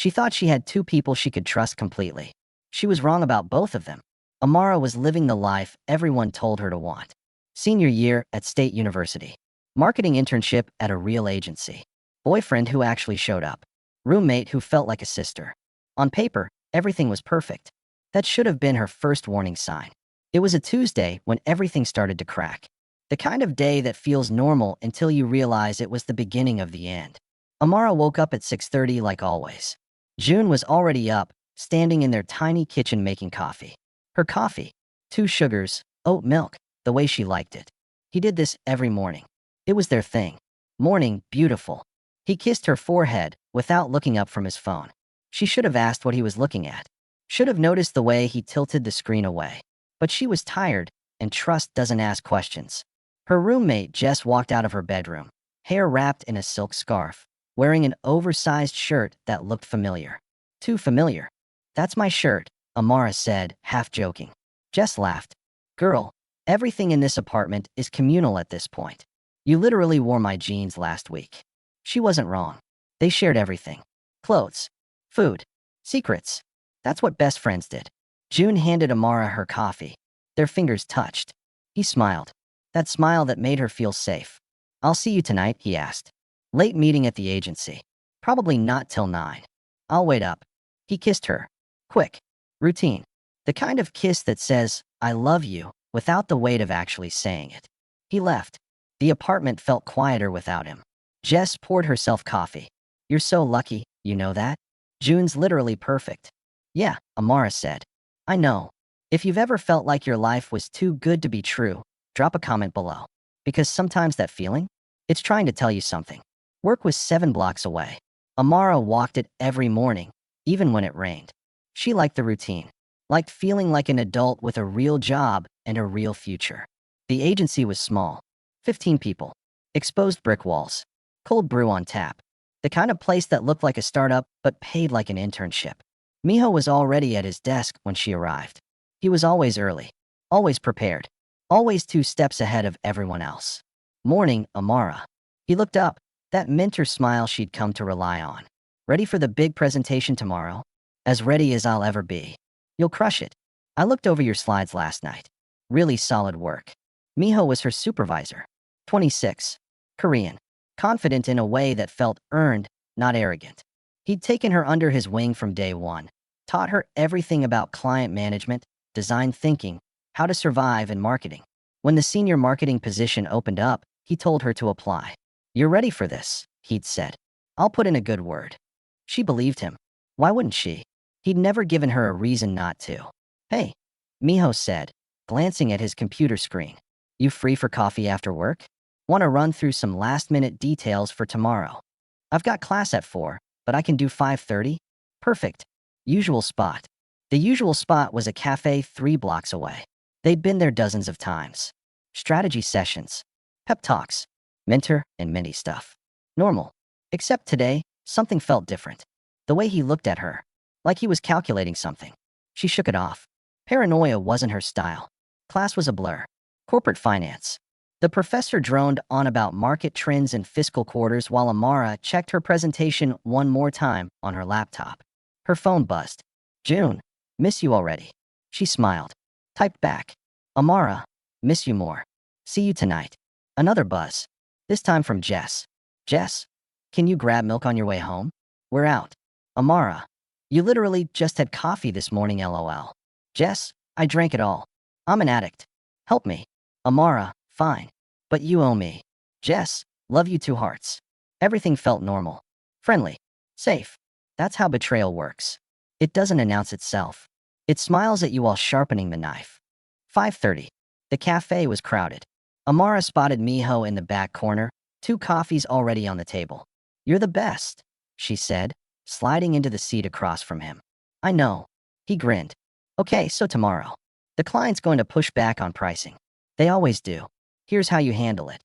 She thought she had two people she could trust completely. She was wrong about both of them. Amara was living the life everyone told her to want. Senior year at State University. Marketing internship at a real agency. Boyfriend who actually showed up. Roommate who felt like a sister. On paper, everything was perfect. That should have been her first warning sign. It was a Tuesday when everything started to crack. The kind of day that feels normal until you realize it was the beginning of the end. Amara woke up at 6:30 like always. Joon was already up, standing in their tiny kitchen making coffee. Her coffee, 2 sugars, oat milk, the way she liked it. He did this every morning. It was their thing. Morning, beautiful. He kissed her forehead without looking up from his phone. She should have asked what he was looking at. Should have noticed the way he tilted the screen away. But she was tired, and trust doesn't ask questions. Her roommate Jess walked out of her bedroom, hair wrapped in a silk scarf, wearing an oversized shirt that looked familiar. Too familiar. "That's my shirt," Amara said, half joking. Jess laughed. "Girl, everything in this apartment is communal at this point. You literally wore my jeans last week." She wasn't wrong. They shared everything. Clothes, food, secrets. That's what best friends did. Joon handed Amara her coffee. Their fingers touched. He smiled. That smile that made her feel safe. "I'll see you tonight," he asked. "Late meeting at the agency. Probably not till 9. I'll wait up." He kissed her. Quick. Routine. The kind of kiss that says, "I love you," without the weight of actually saying it. He left. The apartment felt quieter without him. Jess poured herself coffee. "You're so lucky, you know that? Joon's literally perfect." "Yeah," Amara said. "I know. If you've ever felt like your life was too good to be true, drop a comment below. Because sometimes that feeling, it's trying to tell you something." Work was 7 blocks away. Amara walked it every morning, even when it rained. She liked the routine, liked feeling like an adult with a real job and a real future. The agency was small. 15 people. Exposed brick walls. Cold brew on tap. The kind of place that looked like a startup but paid like an internship. Minho was already at his desk when she arrived. He was always early, always prepared, always 2 steps ahead of everyone else. "Morning, Amara." He looked up, that mentor smile she'd come to rely on. "Ready for the big presentation tomorrow?" "As ready as I'll ever be." "You'll crush it. I looked over your slides last night. Really solid work." Minho was her supervisor. 26. Korean. Confident in a way that felt earned, not arrogant. He'd taken her under his wing from day one, taught her everything about client management, design thinking, how to survive in marketing. When the senior marketing position opened up, he told her to apply. "You're ready for this," he'd said. "I'll put in a good word." She believed him. Why wouldn't she? He'd never given her a reason not to. "Hey," Minho said, glancing at his computer screen. "You free for coffee after work? Want to run through some last-minute details for tomorrow? I've got class at 4, but I can do 5:30? Perfect." Usual spot. The usual spot was a cafe 3 blocks away. They'd been there dozens of times. Strategy sessions, pep talks, mentor and mentee stuff. Normal. Except today, something felt different. The way he looked at her, like he was calculating something. She shook it off. Paranoia wasn't her style. Class was a blur. Corporate finance. The professor droned on about market trends and fiscal quarters while Amara checked her presentation one more time on her laptop. Her phone buzzed. "Joon, miss you already." She smiled. Typed back. "Amara, miss you more. See you tonight." Another buzz. This time from Jess. "Jess, can you grab milk on your way home? We're out." Amara, "You literally just had coffee this morning, LOL." Jess, "I drank it all. I'm an addict. Help me." Amara, "Fine. But you owe me." Jess, "Love you 2 hearts." Everything felt normal. Friendly. Safe. That's how betrayal works. It doesn't announce itself. It smiles at you while sharpening the knife. 5:30. The cafe was crowded. Amara spotted Minho in the back corner, 2 coffees already on the table. "You're the best," she said, sliding into the seat across from him. "I know." He grinned. "Okay, so tomorrow. The client's going to push back on pricing. They always do. Here's how you handle it."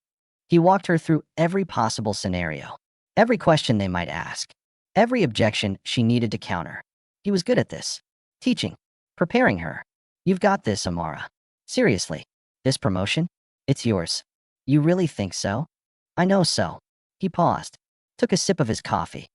He walked her through every possible scenario, every question they might ask, every objection she needed to counter. He was good at this. Teaching. Preparing her. "You've got this, Amara. Seriously. This promotion? It's yours." "You really think so?" "I know so." He paused, took a sip of his coffee.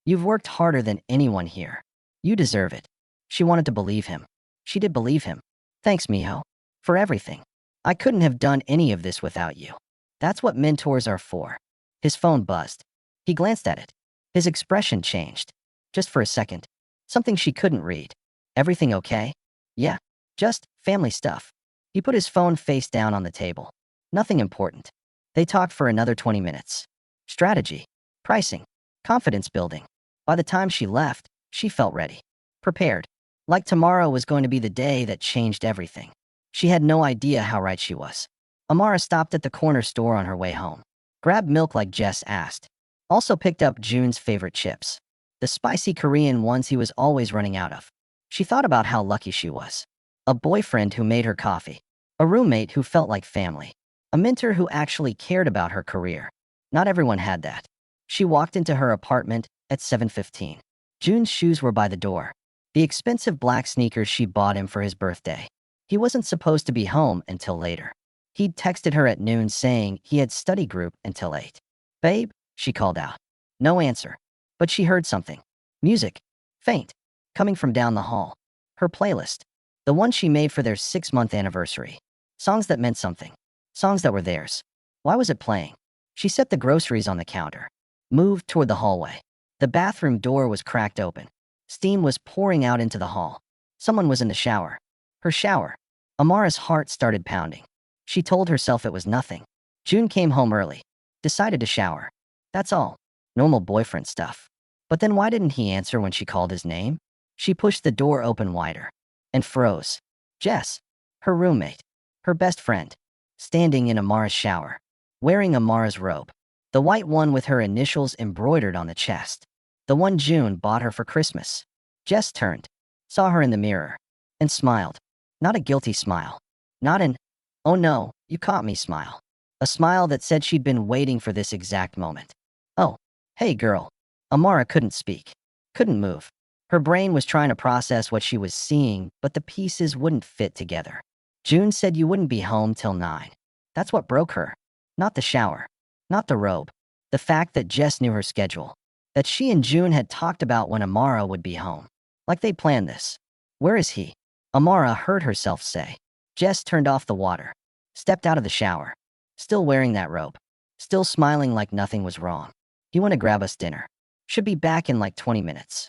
You've worked harder than anyone here. You deserve it. She wanted to believe him. She did believe him. Thanks, Miho. For everything. I couldn't have done any of this without you. That's what mentors are for. His phone buzzed. He glanced at it. His expression changed. Just for a second. Something she couldn't read. Everything okay? Yeah. Just family stuff. He put his phone face down on the table. Nothing important. They talked for another 20 minutes. Strategy. Pricing. Confidence building. By the time she left, she felt ready. Prepared. Like tomorrow was going to be the day that changed everything. She had no idea how right she was. Amara stopped at the corner store on her way home. Grabbed milk like Jess asked. Also picked up Joon's favorite chips. The spicy Korean ones he was always running out of. She thought about how lucky she was. A boyfriend who made her coffee. A roommate who felt like family. A mentor who actually cared about her career. Not everyone had that. She walked into her apartment at 7:15. Joon's shoes were by the door. The expensive black sneakers she bought him for his birthday. He wasn't supposed to be home until later. He'd texted her at noon saying he had study group until 8. Babe, she called out. No answer. But she heard something. Music. Faint. Coming from down the hall. Her playlist. The one she made for their 6-month anniversary. Songs that meant something. Songs that were theirs. Why was it playing? She set the groceries on the counter. Moved toward the hallway. The bathroom door was cracked open. Steam was pouring out into the hall. Someone was in the shower. Her shower. Amara's heart started pounding. She told herself it was nothing. Joon came home early. Decided to shower. That's all. Normal boyfriend stuff. But then why didn't he answer when she called his name? She pushed the door open wider. And froze. Jess. Her roommate. Her best friend. Standing in Amara's shower. Wearing Amara's robe. The white one with her initials embroidered on the chest. The one Joon bought her for Christmas. Jess turned. Saw her in the mirror. And smiled. Not a guilty smile. Not an, oh no, you caught me smile. A smile that said she'd been waiting for this exact moment. Oh, hey girl. Amara couldn't speak. Couldn't move. Her brain was trying to process what she was seeing, but the pieces wouldn't fit together. Joon said you wouldn't be home till 9. That's what broke her. Not the shower. Not the robe. The fact that Jess knew her schedule. That she and Joon had talked about when Amara would be home. Like they planned this. Where is he? Amara heard herself say. Jess turned off the water. Stepped out of the shower. Still wearing that robe. Still smiling like nothing was wrong. You want to grab us dinner? Should be back in like 20 minutes.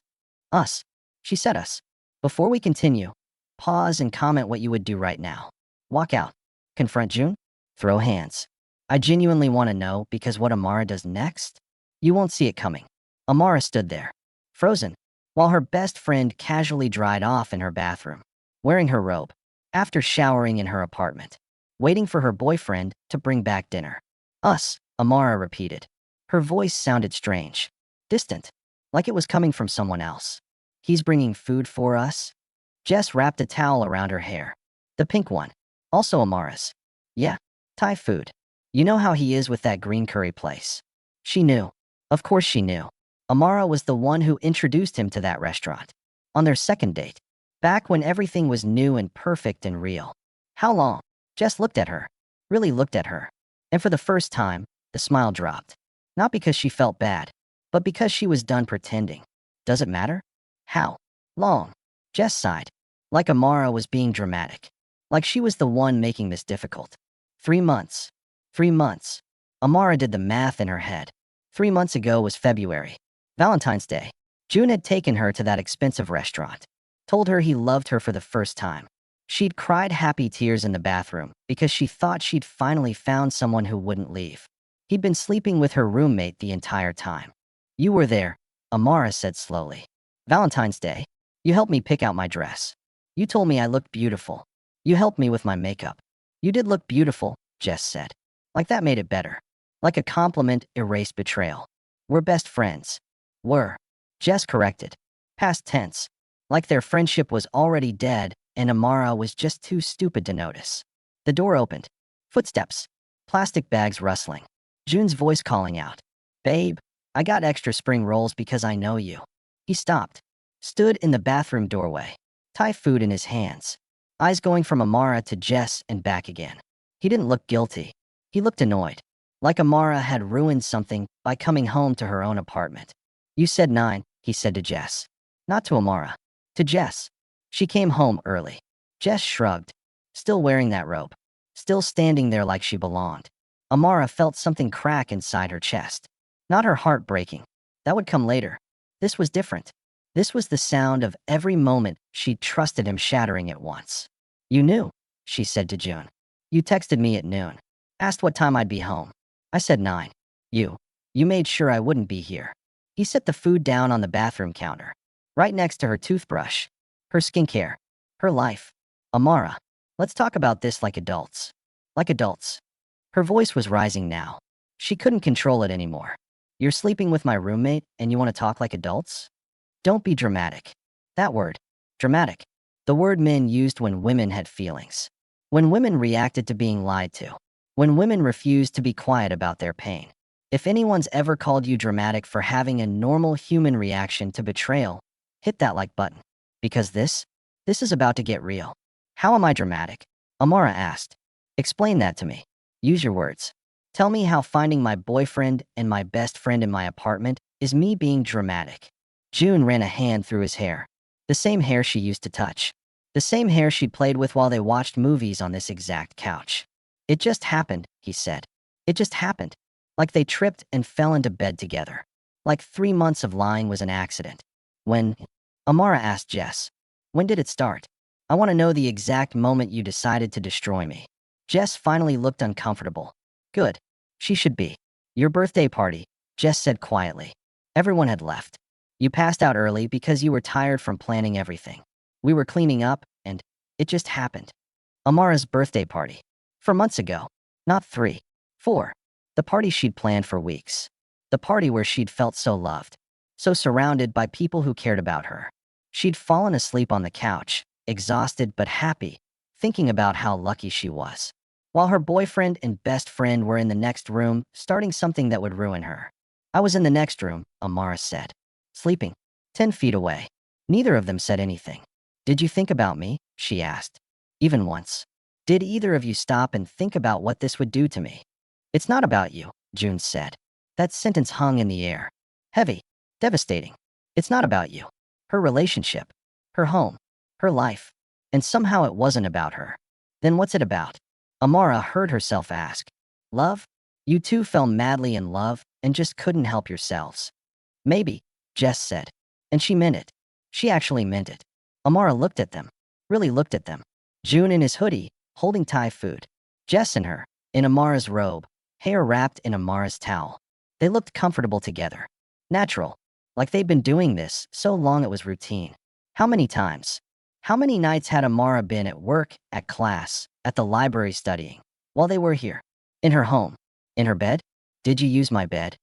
Us. She said us. Before we continue, pause and comment what you would do right now. Walk out. Confront Joon? Throw hands. I genuinely want to know because what Amara does next? You won't see it coming. Amara stood there. Frozen. While her best friend casually dried off in her bathroom. Wearing her robe. After showering in her apartment. Waiting for her boyfriend to bring back dinner. Us, Amara repeated. Her voice sounded strange. Distant. Like it was coming from someone else. He's bringing food for us? Jess wrapped a towel around her hair. The pink one. Also Amara's. Yeah. Thai food. You know how he is with that green curry place. She knew. Of course she knew. Amara was the one who introduced him to that restaurant. On their second date. Back when everything was new and perfect and real. How long? Jess looked at her. Really looked at her. And for the first time, the smile dropped. Not because she felt bad, but because she was done pretending. Does it matter? How long? Jess sighed. Like Amara was being dramatic. Like she was the one making this difficult. 3 months. 3 months. Amara did the math in her head. 3 months ago was February. Valentine's Day. Joon had taken her to that expensive restaurant. Told her he loved her for the first time. She'd cried happy tears in the bathroom because she thought she'd finally found someone who wouldn't leave. He'd been sleeping with her roommate the entire time. You were there, Amara said slowly. Valentine's Day. You helped me pick out my dress. You told me I looked beautiful. You helped me with my makeup. You did look beautiful, Jess said. Like that made it better. Like a compliment erased betrayal. We're best friends. Were. Jess corrected. Past tense. Like their friendship was already dead and Amara was just too stupid to notice. The door opened. Footsteps. Plastic bags rustling. Joon's voice calling out. Babe, I got extra spring rolls because I know you. He stopped. Stood in the bathroom doorway. Thai food in his hands. Eyes going from Amara to Jess and back again. He didn't look guilty. He looked annoyed. Like Amara had ruined something by coming home to her own apartment. You said 9, he said to Jess. Not to Amara. To Jess. She came home early. Jess shrugged. Still wearing that robe. Still standing there like she belonged. Amara felt something crack inside her chest. Not her heart breaking. That would come later. This was different. This was the sound of every moment she'd trusted him shattering at once. You knew, she said to Joon. You texted me at noon. Asked what time I'd be home. I said 9. You made sure I wouldn't be here. He set the food down on the bathroom counter, right next to her toothbrush, her skincare, her life. Amara, let's talk about this like adults. Like adults. Her voice was rising now. She couldn't control it anymore. You're sleeping with my roommate and you want to talk like adults? Don't be dramatic. That word. Dramatic. The word men used when women had feelings. When women reacted to being lied to. When women refused to be quiet about their pain. If anyone's ever called you dramatic for having a normal human reaction to betrayal, hit that like button. Because this is about to get real. How am I dramatic? Amara asked. Explain that to me. Use your words. Tell me how finding my boyfriend and my best friend in my apartment is me being dramatic. Joon ran a hand through his hair. The same hair she used to touch. The same hair she'd played with while they watched movies on this exact couch. It just happened, he said. It just happened. Like they tripped and fell into bed together. Like 3 months of lying was an accident. When? Amara asked Jess. When did it start? I want to know the exact moment you decided to destroy me. Jess finally looked uncomfortable. Good. She should be. Your birthday party, Jess said quietly. Everyone had left. You passed out early because you were tired from planning everything. We were cleaning up, and it just happened. Amara's birthday party. 4 months ago. Not 3. 4. The party she'd planned for weeks. The party where she'd felt so loved. So surrounded by people who cared about her. She'd fallen asleep on the couch, exhausted but happy, thinking about how lucky she was. While her boyfriend and best friend were in the next room, starting something that would ruin her. I was in the next room, Amara said. Sleeping. 10 feet away. Neither of them said anything. Did you think about me? She asked. Even once. Did either of you stop and think about what this would do to me? It's not about you, Joon said. That sentence hung in the air. Heavy. Devastating. It's not about you. Her relationship. Her home. Her life. And somehow it wasn't about her. Then what's it about? Amara heard herself ask. Love? You two fell madly in love and just couldn't help yourselves. Maybe, Jess said. And she meant it. She actually meant it. Amara looked at them. Really looked at them. Joon in his hoodie, holding Thai food. Jess and her, in Amara's robe, hair wrapped in Amara's towel. They looked comfortable together. Natural. Like they'd been doing this so long it was routine. How many times? How many nights had Amara been at work, at class, at the library studying, while they were here? In her home? In her bed? Did you use my bed?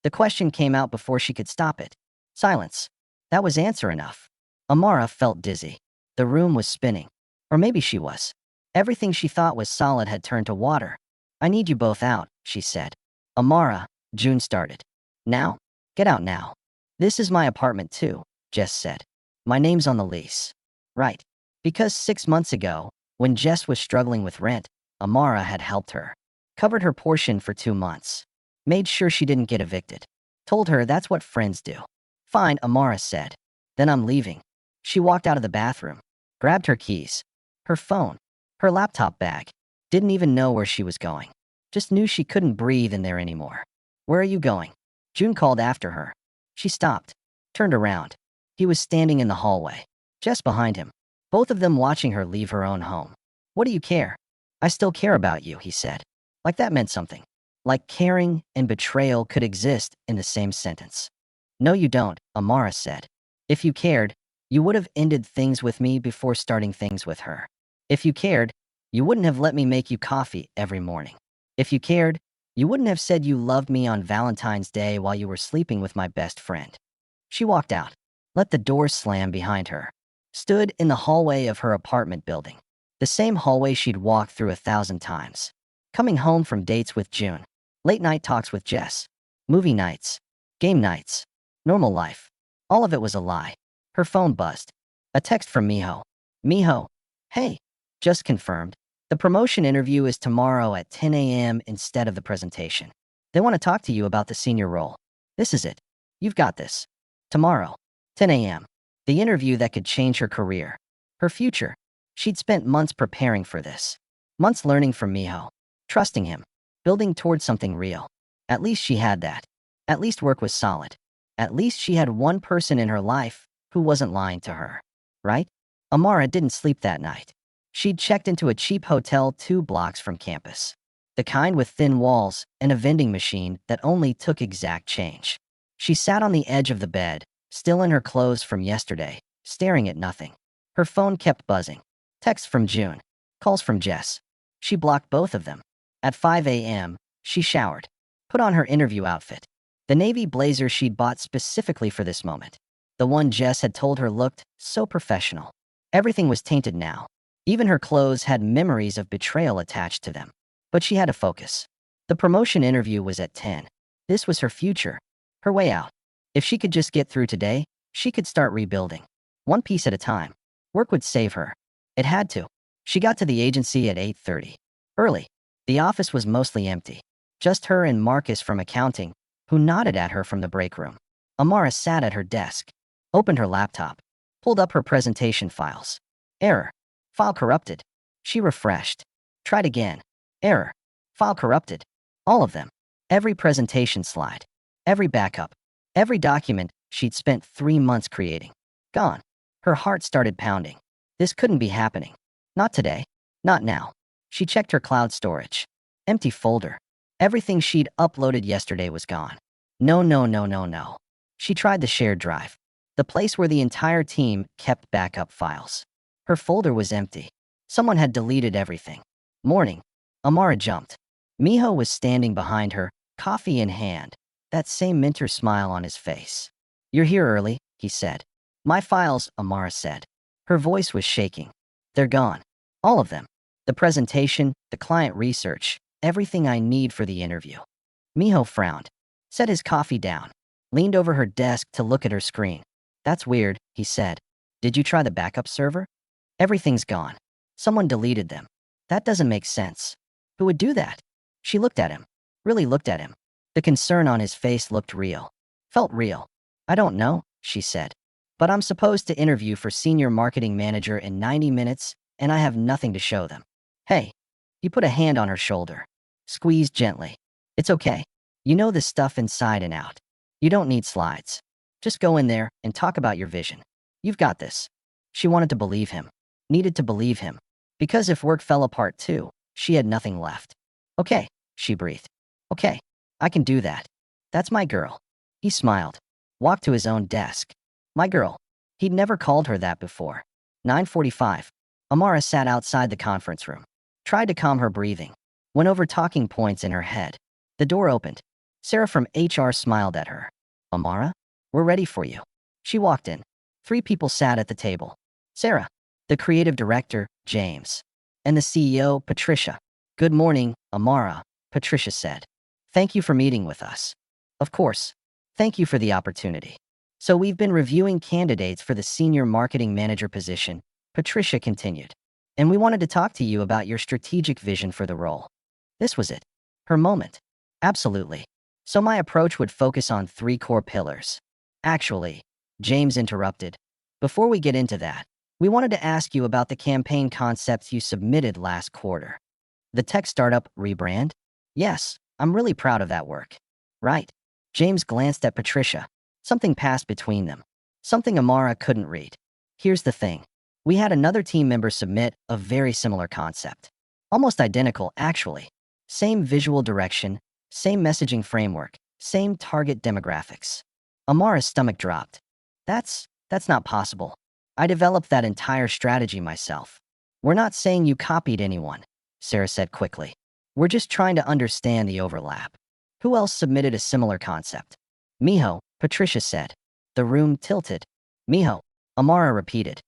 The question came out before she could stop it. Silence. That was answer enough. Amara felt dizzy. The room was spinning. Or maybe she was. Everything she thought was solid had turned to water. I need you both out, she said. Amara, Joon started. Now? Get out now. This is my apartment too, Jess said. My name's on the lease. Right. Because 6 months ago, when Jess was struggling with rent, Amara had helped her. Covered her portion for 2 months. Made sure she didn't get evicted. Told her that's what friends do. Fine, Amara said. Then I'm leaving. She walked out of the bathroom. Grabbed her keys. Her phone. Her laptop bag. Didn't even know where she was going. Just knew she couldn't breathe in there anymore. Where are you going? Joon called after her. She stopped. Turned around. He was standing in the hallway. Jess behind him. Both of them watching her leave her own home. What do you care? I still care about you, he said. Like that meant something. Like caring and betrayal could exist in the same sentence. No, you don't, Amara said. If you cared, you would have ended things with me before starting things with her. If you cared, you wouldn't have let me make you coffee every morning. If you cared, you wouldn't have said you loved me on Valentine's Day while you were sleeping with my best friend. She walked out. Let the door slam behind her. Stood in the hallway of her apartment building. The same hallway she'd walked through 1,000 times. Coming home from dates with Joon. Late night talks with Jess. Movie nights. Game nights. Normal life. All of it was a lie. Her phone buzzed. A text from Minho. Minho. Hey. Just confirmed. The promotion interview is tomorrow at 10 a.m. instead of the presentation. They want to talk to you about the senior role. This is it. You've got this. Tomorrow, 10 a.m. The interview that could change her career, her future. She'd spent months preparing for this. Months learning from Minho, trusting him, building towards something real. At least she had that. At least work was solid. At least she had one person in her life who wasn't lying to her. Right? Amara didn't sleep that night. She'd checked into a cheap hotel 2 blocks from campus. The kind with thin walls and a vending machine that only took exact change. She sat on the edge of the bed, still in her clothes from yesterday, staring at nothing. Her phone kept buzzing. Texts from Joon. Calls from Jess. She blocked both of them. At 5 a.m., she showered. Put on her interview outfit. The navy blazer she'd bought specifically for this moment. The one Jess had told her looked so professional. Everything was tainted now. Even her clothes had memories of betrayal attached to them. But she had to focus. The promotion interview was at 10. This was her future. Her way out. If she could just get through today, she could start rebuilding. One piece at a time. Work would save her. It had to. She got to the agency at 8:30. Early. The office was mostly empty. Just her and Marcus from accounting, who nodded at her from the break room. Amara sat at her desk, opened her laptop, pulled up her presentation files. Error. File corrupted. She refreshed. Tried again. Error. File corrupted. All of them. Every presentation slide. Every backup. Every document she'd spent 3 months creating. Gone. Her heart started pounding. This couldn't be happening. Not today. Not now. She checked her cloud storage. Empty folder. Everything she'd uploaded yesterday was gone. No, no, no, no, no. She tried the shared drive. The place where the entire team kept backup files. Her folder was empty. Someone had deleted everything. Morning. Amara jumped. Minho was standing behind her, coffee in hand, that same mentor smile on his face. "You're here early," he said. "My files," Amara said. Her voice was shaking. "They're gone. All of them. The presentation, the client research, everything I need for the interview." Minho frowned, set his coffee down, leaned over her desk to look at her screen. "That's weird," he said. "Did you try the backup server?" "Everything's gone. Someone deleted them. That doesn't make sense. Who would do that?" She looked at him, really looked at him. The concern on his face looked real, felt real. "I don't know," she said. "But I'm supposed to interview for senior marketing manager in 90 minutes, and I have nothing to show them." "Hey." He put a hand on her shoulder, squeezed gently. "It's okay. You know this stuff inside and out. You don't need slides. Just go in there and talk about your vision. You've got this." She wanted to believe him, needed to believe him. Because if work fell apart too, she had nothing left. "Okay," she breathed. "Okay, I can do that. That's my girl." He smiled, walked to his own desk. My girl. He'd never called her that before. 9:45. Amara sat outside the conference room. Tried to calm her breathing. Went over talking points in her head. The door opened. Sarah from HR smiled at her. "Amara, we're ready for you." She walked in. 3 people sat at the table. Sarah, the creative director, James, and the CEO, Patricia. "Good morning, Amara," Patricia said. "Thank you for meeting with us." "Of course. Thank you for the opportunity." "So we've been reviewing candidates for the senior marketing manager position," Patricia continued. "And we wanted to talk to you about your strategic vision for the role." This was it. Her moment. Absolutely. "So my approach would focus on 3 core pillars." "Actually," James interrupted, "before we get into that, we wanted to ask you about the campaign concepts you submitted last quarter." "The tech startup rebrand?" "Yes, I'm really proud of that work." "Right." James glanced at Patricia. Something passed between them. Something Amara couldn't read. "Here's the thing. We had another team member submit a very similar concept. Almost identical, actually. Same visual direction, same messaging framework, same target demographics." Amara's stomach dropped. That's not possible. I developed that entire strategy myself." "We're not saying you copied anyone," Sarah said quickly. "We're just trying to understand the overlap. Who else submitted a similar concept?" "Minho," Patricia said. The room tilted. "Minho," Amara repeated.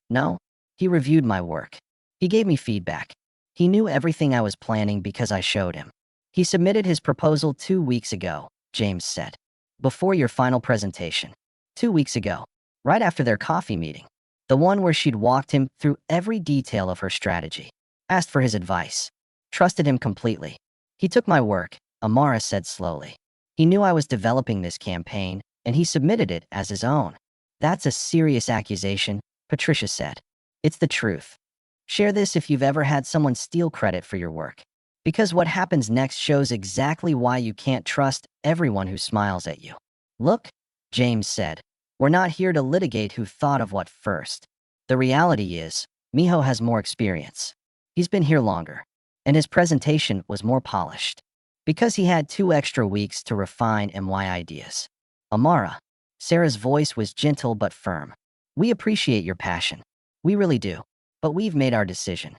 No. He reviewed my work. He gave me feedback. He knew everything I was planning because I showed him. He submitted his proposal 2 weeks ago," James said. "Before your final presentation. 2 weeks ago. Right after their coffee meeting. The one where she'd walked him through every detail of her strategy. Asked for his advice. Trusted him completely. He took my work," Amara said slowly. "He knew I was developing this campaign, and he submitted it as his own. That's a serious accusation, Patricia said. It's the truth. Share this if you've ever had someone steal credit for your work. Because what happens next shows exactly why you can't trust everyone who smiles at you. Look, James said, we're not here to litigate who thought of what first. The reality is, Minho has more experience. He's been here longer, and his presentation was more polished. Because he had 2 extra weeks to refine MY ideas. Amara. Sarah's voice was gentle but firm. We appreciate your passion. We really do. But we've made our decision.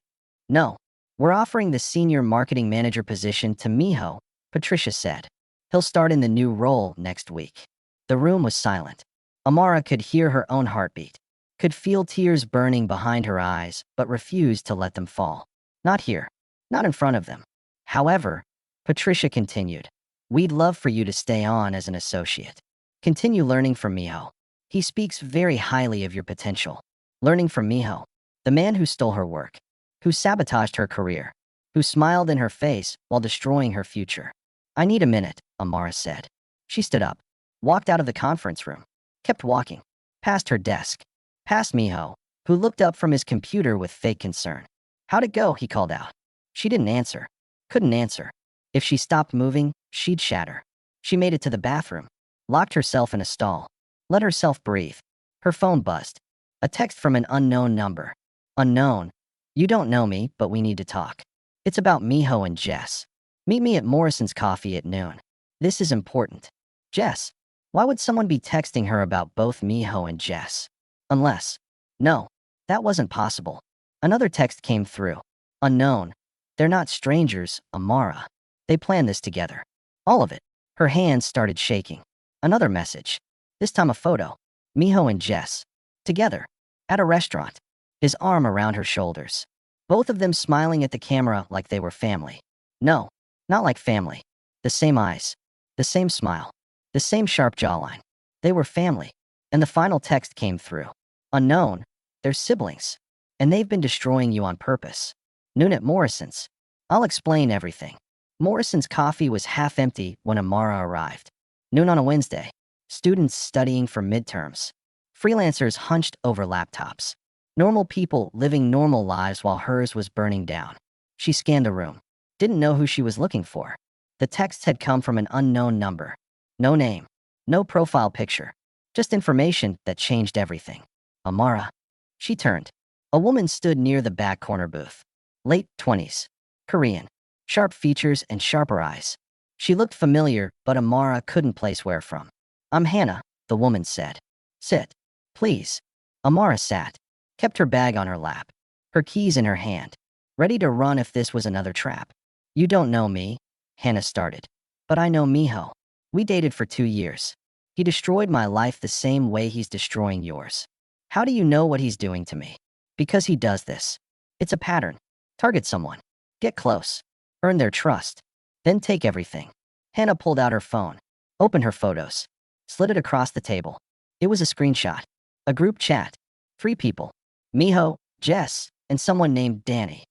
No. We're offering the senior marketing manager position to Minho, Patricia said. He'll start in the new role next week. The room was silent. Amara could hear her own heartbeat, could feel tears burning behind her eyes, but refused to let them fall. Not here. Not in front of them. However, Patricia continued, we'd love for you to stay on as an associate. Continue learning from Minho. He speaks very highly of your potential. Learning from Minho, the man who stole her work, who sabotaged her career, who smiled in her face while destroying her future. I need a minute, Amara said. She stood up, walked out of the conference room, kept walking, past her desk, past Minho, who looked up from his computer with fake concern. How'd it go? He called out. She didn't answer, couldn't answer. If she stopped moving, she'd shatter. She made it to the bathroom, locked herself in a stall, let herself breathe. Her phone buzzed. A text from an unknown number. Unknown. You don't know me, but we need to talk. It's about Minho and Jess. Meet me at Morrison's Coffee at noon. This is important. Jess. Why would someone be texting her about both Minho and Jess? Unless. No. That wasn't possible. Another text came through. Unknown. They're not strangers, Amara. They planned this together. All of it. Her hands started shaking. Another message. This time a photo. Minho and Jess. Together. At a restaurant. His arm around her shoulders. Both of them smiling at the camera like they were family. No, not like family. The same eyes. The same smile. The same sharp jawline. They were family. And the final text came through. Unknown. They're siblings. And they've been destroying you on purpose. Noon at Morrison's. I'll explain everything. Morrison's Coffee was half empty when Amara arrived. Noon on a Wednesday. Students studying for midterms. Freelancers hunched over laptops. Normal people living normal lives while hers was burning down. She scanned the room. Didn't know who she was looking for. The texts had come from an unknown number. No name. No profile picture. Just information that changed everything. Amara. She turned. A woman stood near the back corner booth. Late 20s. Korean. Sharp features and sharper eyes. She looked familiar, but Amara couldn't place where from. I'm Hannah, the woman said. Sit. Please. Amara sat. Kept her bag on her lap. Her keys in her hand. Ready to run if this was another trap. You don't know me, Hannah started. But I know Minho. We dated for 2 years. He destroyed my life the same way he's destroying yours. How do you know what he's doing to me? Because he does this. It's a pattern. Target someone. Get close. Earn their trust. Then take everything. Hannah pulled out her phone. Opened her photos. Slid it across the table. It was a screenshot. A group chat. 3 people. Minho, Jess, and someone named Danny.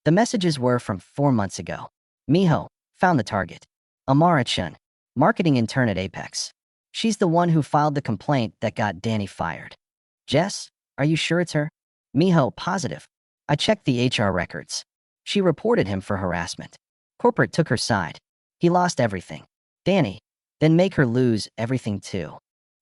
The messages were from 4 months ago. Minho, found the target. Amara Chun, marketing intern at Apex. She's the one who filed the complaint that got Danny fired. Jess, are you sure it's her? Minho, positive. I checked the HR records. She reported him for harassment. Corporate took her side. He lost everything. Danny, then make her lose everything too.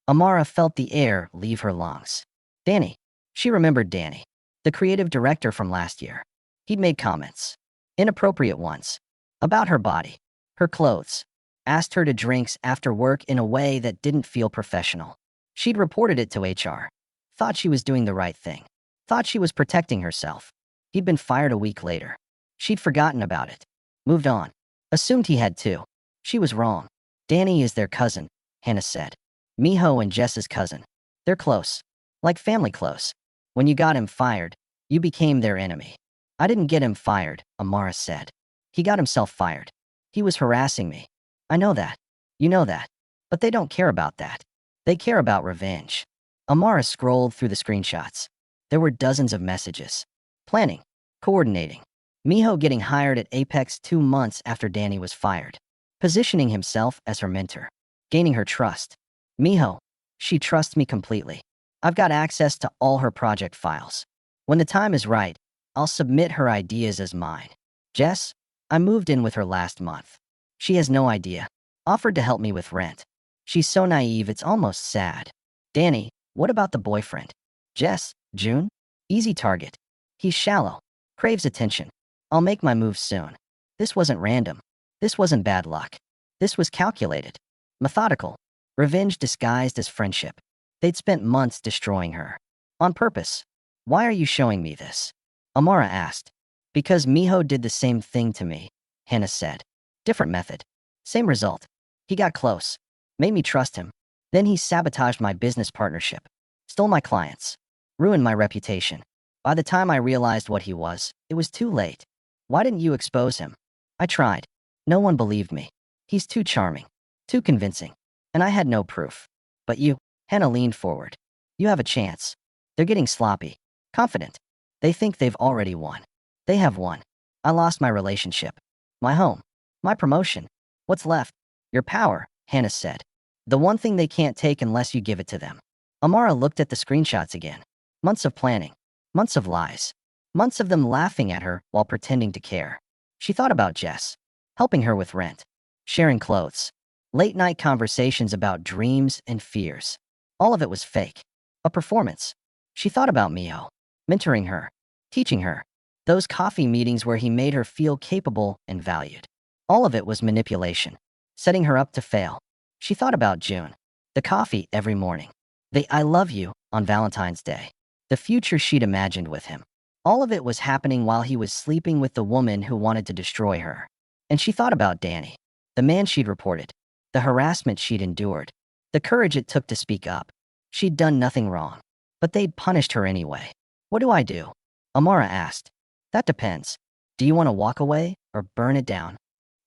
Amara felt the air leave her lungs. Danny. She remembered Danny, the creative director from last year. He'd made comments, inappropriate ones, about her body, her clothes, asked her to drinks after work in a way that didn't feel professional. She'd reported it to HR, thought she was doing the right thing, thought she was protecting herself. He'd been fired a week later. She'd forgotten about it, moved on, assumed he had too. She was wrong. Danny is their cousin, Hannah said. Minho and Jess's cousin. They're close, like family close. When you got him fired, you became their enemy. I didn't get him fired, Amara said. He got himself fired. He was harassing me. I know that. You know that. But they don't care about that. They care about revenge. Amara scrolled through the screenshots. There were dozens of messages. Planning. Coordinating. Minho getting hired at Apex 2 months after Danny was fired. Positioning himself as her mentor. Gaining her trust. Miho. She trusts me completely. I've got access to all her project files. When the time is right, I'll submit her ideas as mine. Jess, I moved in with her last month. She has no idea. Offered to help me with rent. She's so naive, it's almost sad. Danny, what about the boyfriend? Jess, Joon? Easy target. He's shallow. Craves attention. I'll make my move soon. This wasn't random. This wasn't bad luck. This was calculated. Methodical. Revenge disguised as friendship. They'd spent months destroying her. On purpose. Why are you showing me this? Amara asked. Because Miho did the same thing to me, Hannah said. Different method. Same result. He got close. Made me trust him. Then he sabotaged my business partnership. Stole my clients. Ruined my reputation. By the time I realized what he was, it was too late. Why didn't you expose him? I tried. No one believed me. He's too charming. Too convincing. And I had no proof. But you, Hannah leaned forward. You have a chance. They're getting sloppy. Confident. They think they've already won. They have won. I lost my relationship. My home. My promotion. What's left? Your power, Hannah said. The one thing they can't take unless you give it to them. Amara looked at the screenshots again. Months of planning. Months of lies. Months of them laughing at her while pretending to care. She thought about Jess. Helping her with rent. Sharing clothes. Late night conversations about dreams and fears. All of it was fake. A performance. She thought about Miho. Mentoring her. Teaching her. Those coffee meetings where he made her feel capable and valued. All of it was manipulation. Setting her up to fail. She thought about Joon. The coffee every morning. The I love you on Valentine's Day. The future she'd imagined with him. All of it was happening while he was sleeping with the woman who wanted to destroy her. And she thought about Danny. The man she'd reported. The harassment she'd endured. The courage it took to speak up. She'd done nothing wrong. But they'd punished her anyway. What do I do? Amara asked. That depends. Do you want to walk away or burn it down?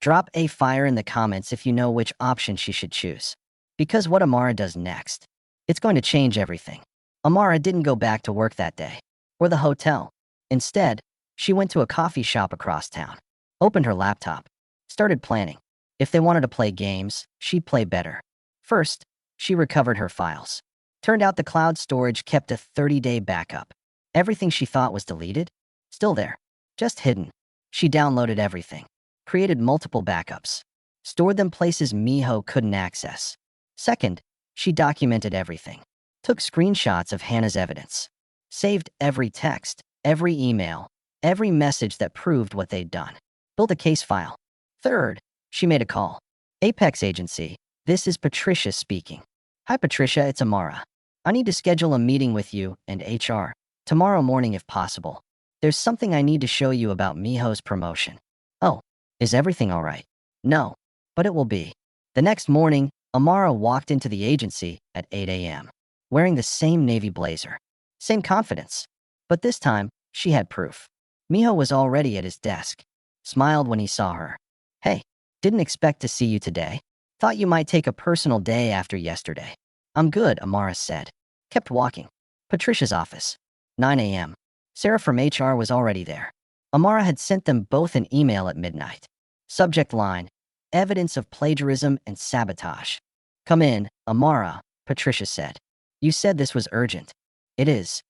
Drop a fire in the comments if you know which option she should choose. Because what Amara does next, it's going to change everything. Amara didn't go back to work that day. Or the hotel. Instead, she went to a coffee shop across town. Opened her laptop. Started planning. If they wanted to play games, she'd play better. First, she recovered her files. Turned out the cloud storage kept a 30-day backup. Everything she thought was deleted? Still there. Just hidden. She downloaded everything. Created multiple backups. Stored them places Miho couldn't access. Second, she documented everything. Took screenshots of Hannah's evidence. Saved every text, every email, every message that proved what they'd done. Built a case file. Third, she made a call. Apex Agency, this is Patricia speaking. Hi Patricia, it's Amara. I need to schedule a meeting with you and HR. Tomorrow morning if possible. There's something I need to show you about Miho's promotion. Oh, is everything all right? No, but it will be. The next morning, Amara walked into the agency at 8 a.m. Wearing the same navy blazer. Same confidence. But this time, she had proof. Miho was already at his desk. Smiled when he saw her. Hey, didn't expect to see you today. Thought you might take a personal day after yesterday. I'm good, Amara said. Kept walking. Patricia's office. 9 a.m. Sarah from HR was already there. Amara had sent them both an email at midnight. Subject line, evidence of plagiarism and sabotage. Come in, Amara, Patricia said. You said this was urgent. It is.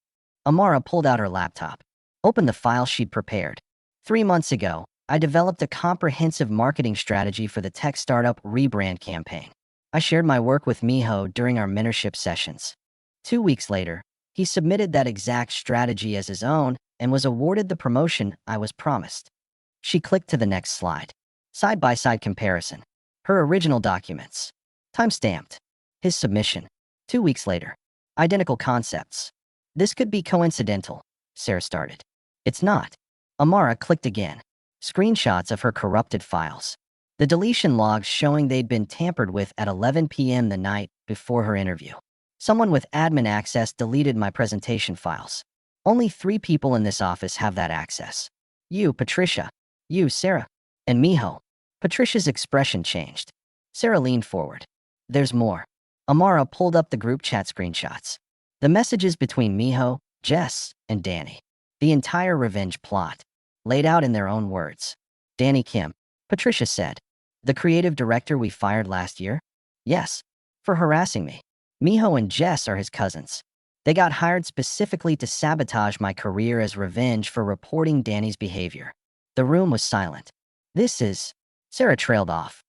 Amara pulled out her laptop. Opened the file she'd prepared. 3 months ago, I developed a comprehensive marketing strategy for the tech startup rebrand campaign. I shared my work with Miho during our mentorship sessions. 2 weeks later, he submitted that exact strategy as his own and was awarded the promotion I was promised. She clicked to the next slide. Side-by-side comparison. Her original documents. Time-stamped. His submission. 2 weeks later. Identical concepts. This could be coincidental, Sarah started. It's not. Amara clicked again. Screenshots of her corrupted files. The deletion logs showing they'd been tampered with at 11 p.m. the night before her interview. Someone with admin access deleted my presentation files. Only 3 people in this office have that access. You, Patricia. You, Sarah. And Miho. Patricia's expression changed. Sarah leaned forward. There's more. Amara pulled up the group chat screenshots. The messages between Miho, Jess, and Danny. The entire revenge plot. Laid out in their own words. Danny Kim. Patricia said. The creative director we fired last year? Yes. For harassing me. Minho and Jess are his cousins. They got hired specifically to sabotage my career as revenge for reporting Danny's behavior. The room was silent. Sarah trailed off.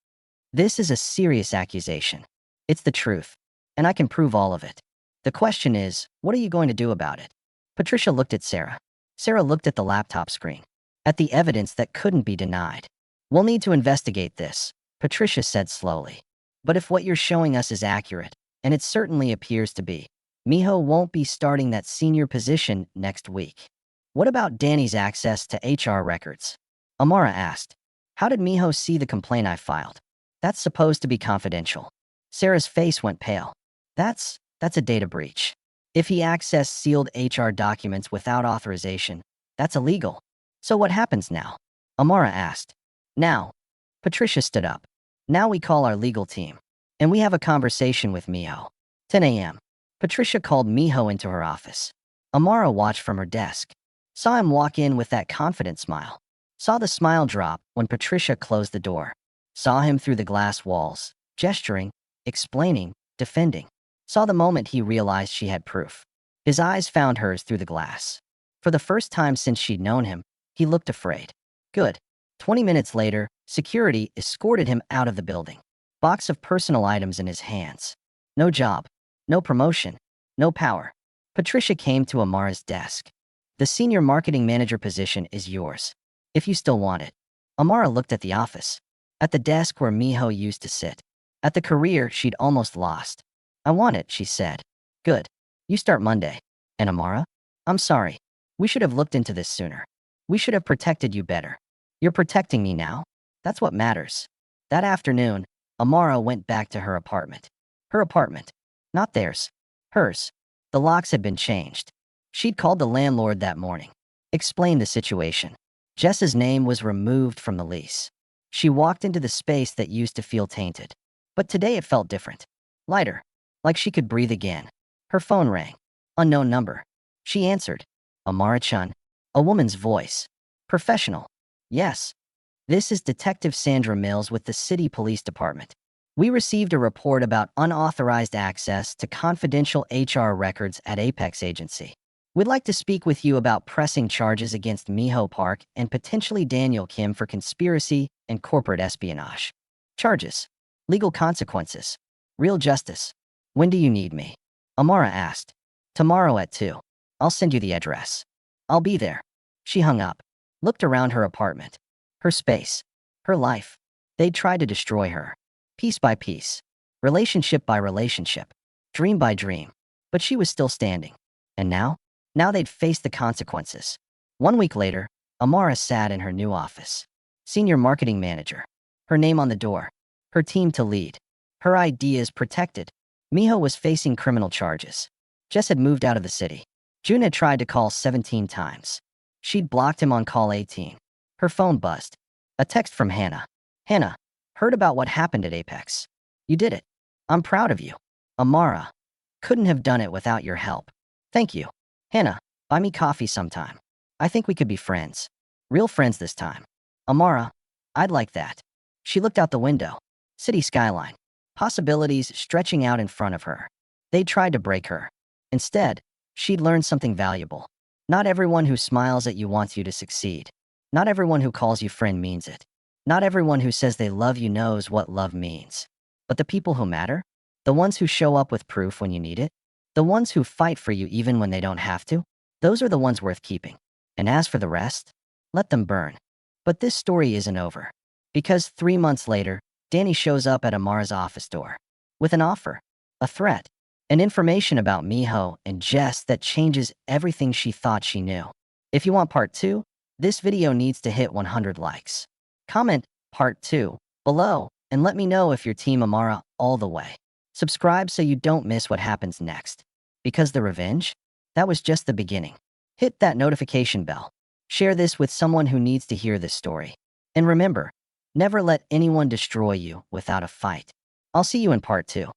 This is a serious accusation. It's the truth, and I can prove all of it. The question is, what are you going to do about it? Patricia looked at Sarah. Sarah looked at the laptop screen, at the evidence that couldn't be denied. We'll need to investigate this, Patricia said slowly. But if what you're showing us is accurate, and it certainly appears to be, Minho won't be starting that senior position next week. What about Danny's access to HR records? Amara asked. How did Minho see the complaint I filed? That's supposed to be confidential. Sarah's face went pale. That's a data breach. If he accessed sealed HR documents without authorization, that's illegal. So what happens now? Amara asked. Now, Patricia stood up. Now we call our legal team, and we have a conversation with Minho. 10 a.m. Patricia called Minho into her office. Amara watched from her desk, saw him walk in with that confident smile, saw the smile drop when Patricia closed the door, saw him through the glass walls, gesturing, explaining, defending, saw the moment he realized she had proof. His eyes found hers through the glass. For the first time since she'd known him, he looked afraid. Good. 20 minutes later, security escorted him out of the building. Box of personal items in his hands. No job. No promotion. No power. Patricia came to Amara's desk. The senior marketing manager position is yours, if you still want it. Amara looked at the office, at the desk where Minho used to sit, at the career she'd almost lost. I want it, she said. Good. You start Monday. And Amara? I'm sorry. We should have looked into this sooner. We should have protected you better. You're protecting me now. That's what matters. That afternoon, Amara went back to her apartment. Her apartment. Not theirs. Hers. The locks had been changed. She'd called the landlord that morning, explained the situation. Jess's name was removed from the lease. She walked into the space that used to feel tainted. But today it felt different. Lighter. Like she could breathe again. Her phone rang. Unknown number. She answered. Amara-chan. A woman's voice. Professional. Yes. This is Detective Sandra Mills with the City Police Department. We received a report about unauthorized access to confidential HR records at Apex Agency. We'd like to speak with you about pressing charges against Minho Park and potentially Daniel Kim for conspiracy and corporate espionage. Charges. Legal consequences. Real justice. When do you need me? Amara asked. Tomorrow at 2. I'll send you the address. I'll be there. She hung up, looked around her apartment, her space, her life. They'd tried to destroy her, piece by piece, relationship by relationship, dream by dream, but she was still standing. And now they'd face the consequences. 1 week later, Amara sat in her new office. Senior marketing manager. Her name on the door. Her team to lead. Her ideas protected. Minho was facing criminal charges. Jess had moved out of the city. Joon had tried to call 17 times. She'd blocked him on call 18. Her phone buzzed. A text from Hannah. Hannah, heard about what happened at Apex. You did it. I'm proud of you. Amara. Couldn't have done it without your help. Thank you. Hannah, buy me coffee sometime. I think we could be friends. Real friends this time. Amara, I'd like that. She looked out the window. City skyline. Possibilities stretching out in front of her. They'd tried to break her. Instead, she'd learned something valuable. Not everyone who smiles at you wants you to succeed. Not everyone who calls you friend means it. Not everyone who says they love you knows what love means. But the people who matter, the ones who show up with proof when you need it, the ones who fight for you even when they don't have to, those are the ones worth keeping. And as for the rest, let them burn. But this story isn't over. Because 3 months later, Danny shows up at Amara's office door with an offer, a threat, and information about Minho and Jess that changes everything she thought she knew. If you want part 2, this video needs to hit 100 likes. Comment part 2 below and let me know if you're Team Amara all the way. Subscribe so you don't miss what happens next. Because the revenge? That was just the beginning. Hit that notification bell. Share this with someone who needs to hear this story. And remember, never let anyone destroy you without a fight. I'll see you in part 2.